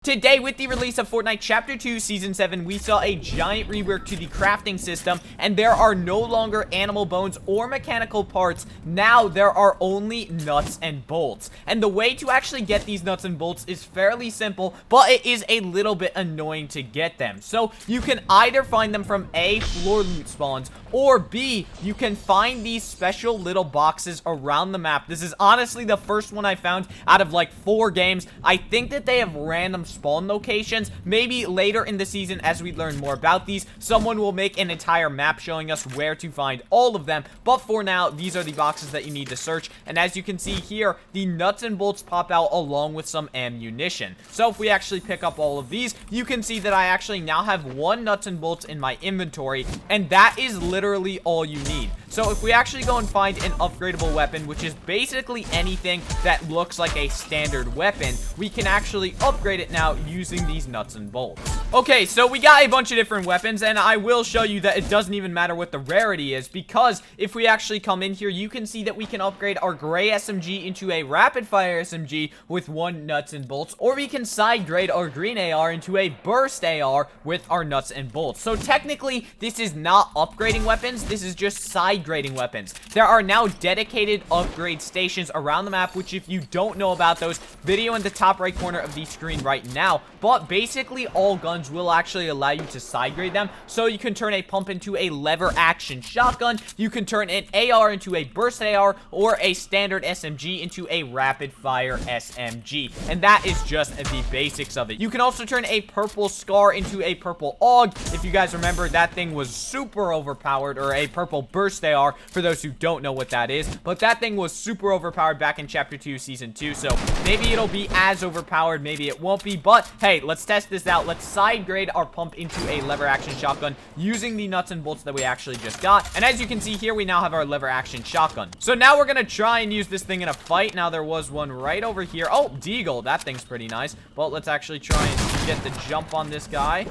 Today, with the release of Fortnite Chapter 2 Season 7, we saw a giant rework to the crafting system, and there are no longer animal bones or mechanical parts. Now, there are only nuts and bolts. And the way to actually get these nuts and bolts is fairly simple, but it is a little bit annoying to get them. So, you can either find them from A, floor loot spawns, or B, you can find these special little boxes around the map. This is honestly the first one I found out of like 4 games. I think that they have random spawn locations. Maybe later in the season, as we learn more about these, someone will make an entire map showing us where to find all of them. But for now, these are the boxes that you need to search. And as you can see here, the nuts and bolts pop out along with some ammunition. So if we actually pick up all of these, you can see that I actually now have 1 nuts and bolts in my inventory, and that is literally all you need. So if we actually go and find an upgradable weapon, which is basically anything that looks like a standard weapon, we can actually upgrade it now using these nuts and bolts. Okay, so we got a bunch of different weapons, and I will show you that it doesn't even matter what the rarity is, because if we actually come in here, you can see that we can upgrade our gray SMG into a rapid fire SMG with 1 nuts and bolts, or we can side grade our green AR into a burst AR with our nuts and bolts. So technically, this is not upgrading weapons, this is just side grading weapons. There are now dedicated upgrade stations around the map, which if you don't know about those, video in the top right corner of the screen right now. But basically all guns will actually allow you to side grade them. So you can turn a pump into a lever action shotgun, you can turn an AR into a burst AR, or a standard SMG into a rapid fire SMG. And that is just the basics of it. You can also turn a purple scar into a purple AUG. If you guys remember, that thing was super overpowered, or a purple burst AR for those who don't know what that is. But that thing was super overpowered back in Chapter 2 Season 2. So maybe it'll be as overpowered, maybe it won't be. But hey, let's test this out. Let's side grade our pump into a lever action shotgun using the nuts and bolts that we actually just got. And as you can see here, we now have our lever action shotgun. So now we're gonna try and use this thing in a fight. Now there was one right over here. Oh, Deagle, that thing's pretty nice. But let's actually try and get the jump on this guy.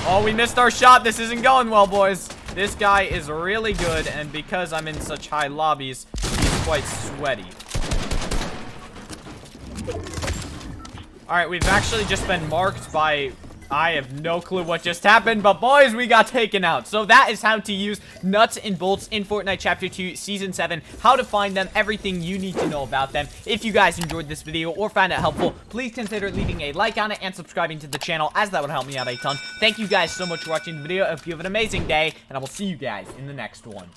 Oh, we missed our shot. This isn't going well, boys. This guy is really good, and because I'm in such high lobbies, he's quite sweaty. Alright, we've actually just been marked by... I have no clue what just happened, but boys, we got taken out. So that is how to use nuts and bolts in Fortnite Chapter 2 Season 7, how to find them, everything you need to know about them. If you guys enjoyed this video or found it helpful, please consider leaving a like on it and subscribing to the channel, as that would help me out a ton. Thank you guys so much for watching the video. I hope you have an amazing day, and I will see you guys in the next one.